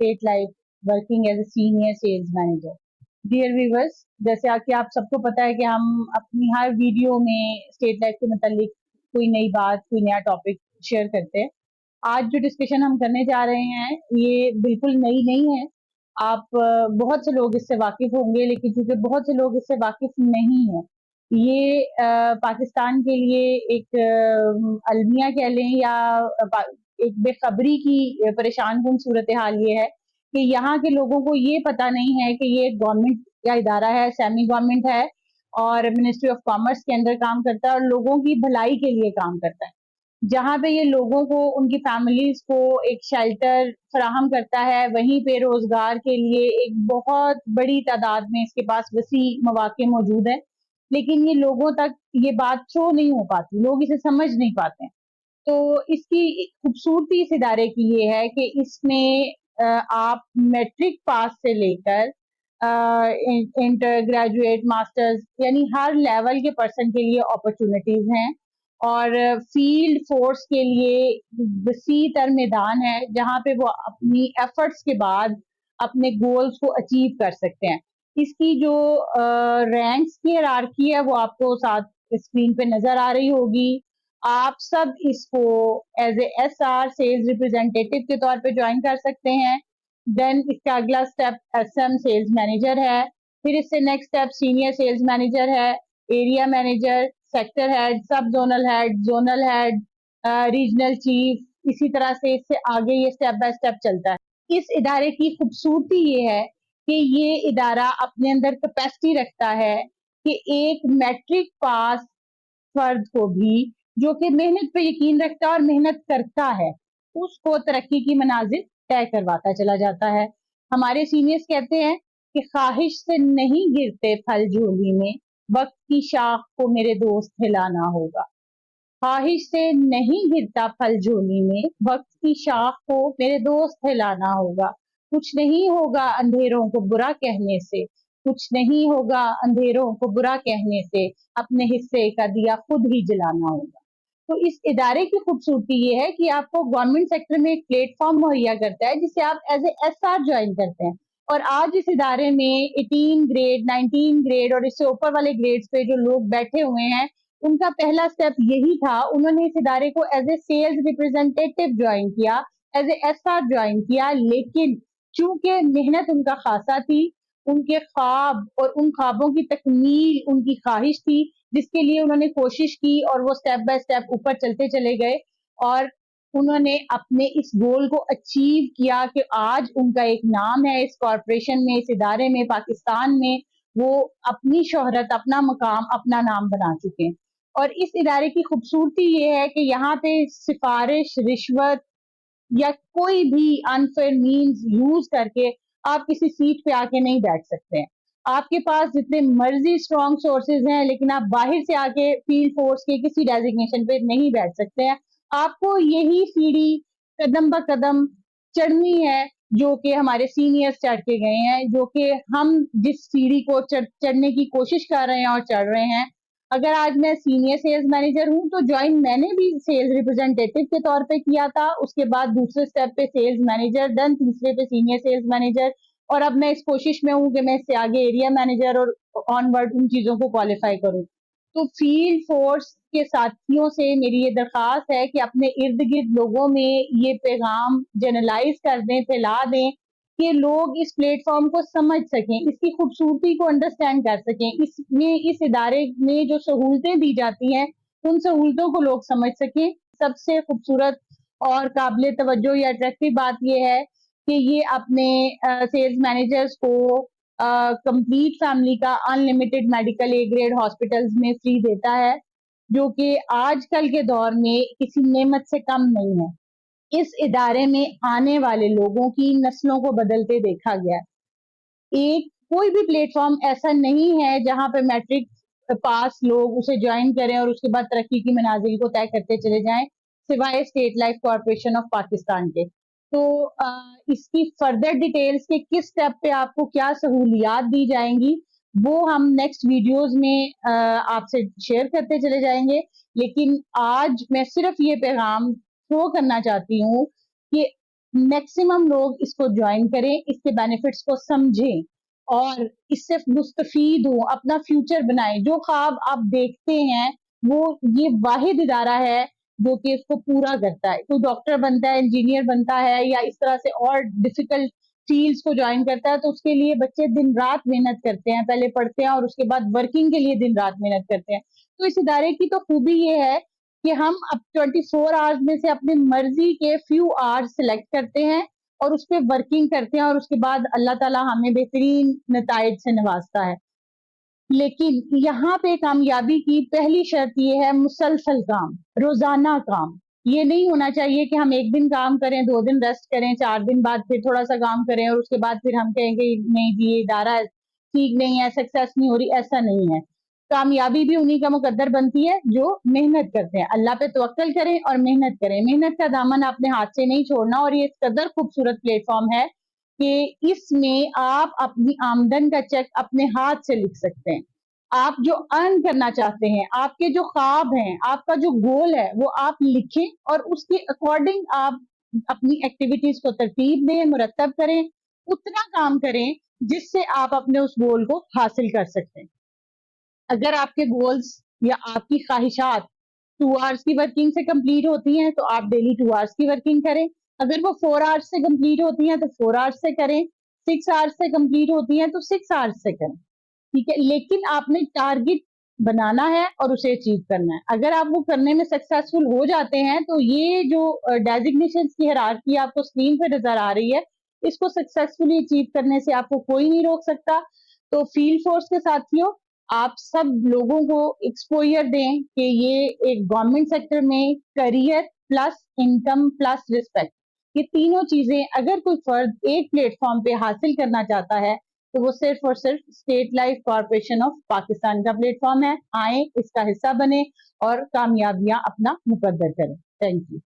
State Life working as a senior sales manager. Dear viewers, जैसे कि आप सबको पता है कि हम अपनी हर वीडियो में स्टेट लाइफ के मतलब कोई नई बात, कोई नया टॉपिक शेयर करते हैं. आज जो डिस्कशन हम करने जा रहे हैं ये बिल्कुल नई नहीं है. आप बहुत से लोग इससे वाकिफ होंगे, लेकिन क्योंकि बहुत से लोग इससे वाकिफ नहीं है, ये पाकिस्तान के लिए एक अलमिया कह लें या एक बेखबरी की परेशान कुन सूरत हाल ये है कि यहाँ के लोगों को ये पता नहीं है कि ये गवर्नमेंट का इदारा है, सेमी गवर्नमेंट है और मिनिस्ट्री ऑफ कॉमर्स के अंदर काम करता है और लोगों की भलाई के लिए काम करता है, जहाँ पे ये लोगों को, उनकी फैमिलीज को एक शेल्टर फराहम करता है. वहीं पे रोजगार के लिए एक बहुत बड़ी तादाद में इसके पास वसी मौके मौजूद है, लेकिन ये लोगों तक ये बात थ्रो नहीं हो पाती, लोग इसे समझ नहीं पाते. तो इसकी खूबसूरती इस इदारे की ये है कि इसमें आप मैट्रिक पास से लेकर इंटर, ग्रेजुएट, मास्टर्स यानी हर लेवल के पर्सन के लिए अपॉर्चुनिटीज हैं और फील्ड फोर्स के लिए वसी तर मैदान है जहाँ पे वो अपनी एफर्ट्स के बाद अपने गोल्स को अचीव कर सकते हैं. इसकी जो रैंक्स की हायरार्की है वो आपको साथ स्क्रीन पे नजर आ रही होगी. आप सब इसको as a SR sales representative के तौर पे ज्वाइन कर सकते हैं. देन इसका अगला स्टेप SM सेल्स मैनेजर है, फिर इससे next step senior sales manager है, area manager, sector head, sub zonal head, regional chief, इसी तरह से इससे आगे ये स्टेप बाय स्टेप चलता है. इस इदारे की खूबसूरती ये है कि ये इदारा अपने अंदर कैपेसिटी रखता है कि एक मैट्रिक पास फर्द को भी जो कि मेहनत पे यकीन रखता है और मेहनत करता है, उसको तरक्की की मनाजिल तय करवाता चला जाता है. हमारे सीनियर्स कहते हैं कि ख्वाहिश से नहीं गिरते फल झोली में, वक्त की शाख को मेरे दोस्त हिलाना होगा. ख्वाहिश से नहीं गिरता फल झोली में, वक्त की शाख को मेरे दोस्त हिलाना होगा. कुछ नहीं होगा अंधेरों को बुरा कहने से, कुछ नहीं होगा अंधेरों को बुरा कहने से, अपने हिस्से का दिया खुद ही जलाना होगा. तो इस इदारे की खूबसूरती ये है कि आपको गवर्नमेंट सेक्टर में एक प्लेटफॉर्म मुहैया करता है जिसे आप एज ए SR ज्वाइन करते हैं. और आज इस इदारे में 18 ग्रेड, 19 ग्रेड और इससे ऊपर वाले ग्रेड्स पे जो लोग बैठे हुए हैं, उनका पहला स्टेप यही था, उन्होंने इस इदारे को as a sales representative join किया, एज ए SR ज्वाइन किया. लेकिन चूंकि मेहनत उनका खासा थी, उनके ख्वाब और उन ख्वाबों की तकमील उनकी ख्वाहिश थी, जिसके लिए उन्होंने कोशिश की और वो स्टेप बाय स्टेप ऊपर चलते चले गए और उन्होंने अपने इस गोल को अचीव किया कि आज उनका एक नाम है इस कॉरपोरेशन में, इस इदारे में, पाकिस्तान में. वो अपनी शोहरत, अपना मकाम, अपना नाम बना चुके हैं. और इस इदारे की खूबसूरती ये है कि यहाँ पे सिफारिश, रिश्वत या कोई भी अनफेयर मीन्स यूज करके आप किसी सीट पे आके नहीं बैठ सकते हैं. आपके पास जितने मर्जी स्ट्रॉन्ग सोर्सेज हैं, लेकिन आप बाहर से आके फील्ड फोर्स के किसी डेजिग्नेशन पे नहीं बैठ सकते हैं. आपको यही सीढ़ी कदम ब कदम चढ़नी है जो कि हमारे सीनियर्स चढ़ के गए हैं, जो कि हम जिस सीढ़ी को चढ़ने की कोशिश कर रहे हैं और चढ़ रहे हैं. अगर आज मैं सीनियर सेल्स मैनेजर हूं तो ज्वाइन मैंने भी सेल्स रिप्रेजेंटेटिव के तौर पे किया था, उसके बाद दूसरे स्टेप पे सेल्स मैनेजर, देन तीसरे पे सीनियर सेल्स मैनेजर, और अब मैं इस कोशिश में हूं कि मैं इससे आगे एरिया मैनेजर और ऑनवर्ड उन चीजों को क्वालिफाई करूं. तो फील्ड फोर्स के साथियों से मेरी ये दरखास्त है कि अपने इर्द गिर्द लोगों में ये पैगाम जनरलाइज कर दें, फैला दें कि लोग इस प्लेटफॉर्म को समझ सकें, इसकी खूबसूरती को अंडरस्टैंड कर सकें, इसमें इस इदारे में जो सहूलतें दी जाती हैं उन सहूलतों को लोग समझ सकें. सबसे खूबसूरत और काबिल तवज्जो या अट्रैक्टिव बात यह है कि ये अपने सेल्स मैनेजर्स को कंप्लीट फैमिली का unlimited medical A grade hospitals में फ्री देता है, जो कि आजकल के दौर में किसी नेमत से कम नहीं है. इस इदारे में आने वाले लोगों की नस्लों को बदलते देखा गया. एक कोई भी प्लेटफॉर्म ऐसा नहीं है जहां पे मैट्रिक पास लोग उसे ज्वाइन करें और उसके बाद तरक्की की मनाजिल को तय करते चले जाएं, सिवाय state life corporation of Pakistan के. तो इसकी फर्दर डिटेल्स के किस स्टेप पे आपको क्या सहूलियात दी जाएंगी वो हम नेक्स्ट वीडियोस में आपसे शेयर करते चले जाएंगे. लेकिन आज मैं सिर्फ ये पैगाम थ्रो करना चाहती हूँ कि मैक्सिमम लोग इसको ज्वाइन करें, इसके बेनिफिट्स को समझें और इससे मुस्तफीद हो, अपना फ्यूचर बनाएं। जो ख्वाब आप देखते हैं वो ये वाहिद इदारा है जो कि इसको पूरा करता है। कोई डॉक्टर बनता है, इंजीनियर बनता है या इस तरह से और डिफिकल्ट फील्ड्स को ज्वाइन करता है तो उसके लिए बच्चे दिन रात मेहनत करते हैं, पहले पढ़ते हैं और उसके बाद वर्किंग के लिए दिन रात मेहनत करते हैं। तो इस इदारे की तो खूबी ये है कि हम अब 24 आवर्स में से अपनी मर्जी के फ्यू आवर्स सिलेक्ट करते हैं और उस पर वर्किंग करते हैं और उसके बाद अल्लाह ताला हमें बेहतरीन नताइज से नवाजता है। लेकिन यहाँ पे कामयाबी की पहली शर्त ये है मुसलसल काम, रोजाना काम। ये नहीं होना चाहिए कि हम एक दिन काम करें, 2 दिन रेस्ट करें, 4 दिन बाद फिर थोड़ा सा काम करें और उसके बाद फिर हम कहेंगे नहीं जी ये इदारा ठीक नहीं है, सक्सेस नहीं हो रही। ऐसा नहीं है। कामयाबी भी उन्हीं का मुकद्दर बनती है जो मेहनत करते हैं। अल्लाह पे तवक्कल करें और मेहनत करें। मेहनत का दामन अपने हाथ से नहीं छोड़ना और ये इस कदर खूबसूरत प्लेटफॉर्म है कि इसमें आप अपनी आमदन का चेक अपने हाथ से लिख सकते हैं। आप जो अर्न करना चाहते हैं, आपके जो ख्वाब हैं, आपका जो गोल है वो आप लिखें और उसके अकॉर्डिंग आप अपनी एक्टिविटीज को तरतीब दें, मुरतब करें, उतना काम करें जिससे आप अपने उस गोल को हासिल कर सकते हैं। अगर आपके गोल्स या आपकी ख्वाहिशात 2 आवर्स की वर्किंग से कंप्लीट होती हैं तो आप डेली 2 आवर्स की वर्किंग करें। अगर वो 4 आवर्स से कंप्लीट होती हैं तो 4 आवर्स से करें। 6 आवर्स से कंप्लीट होती हैं तो 6 आवर्स से करें। ठीक है, लेकिन आपने टारगेट बनाना है और उसे अचीव करना है। अगर आप वो करने में सक्सेसफुल हो जाते हैं तो ये जो डेजिग्नेशन की हायरार्की आपको स्क्रीन पे नजर आ रही है, इसको सक्सेसफुली अचीव करने से आपको कोई नहीं रोक सकता। तो फील्ड फोर्स के साथियों, आप सब लोगों को एक्सपोजर दें कि ये एक गवर्नमेंट सेक्टर में career plus income plus respect, ये तीनों चीजें अगर कोई फर्द एक प्लेटफॉर्म पे हासिल करना चाहता है तो वो सिर्फ और सिर्फ state life corporation of Pakistan का प्लेटफॉर्म है। आए, इसका हिस्सा बने और कामयाबियां अपना मुकद्दर करें। Thank you.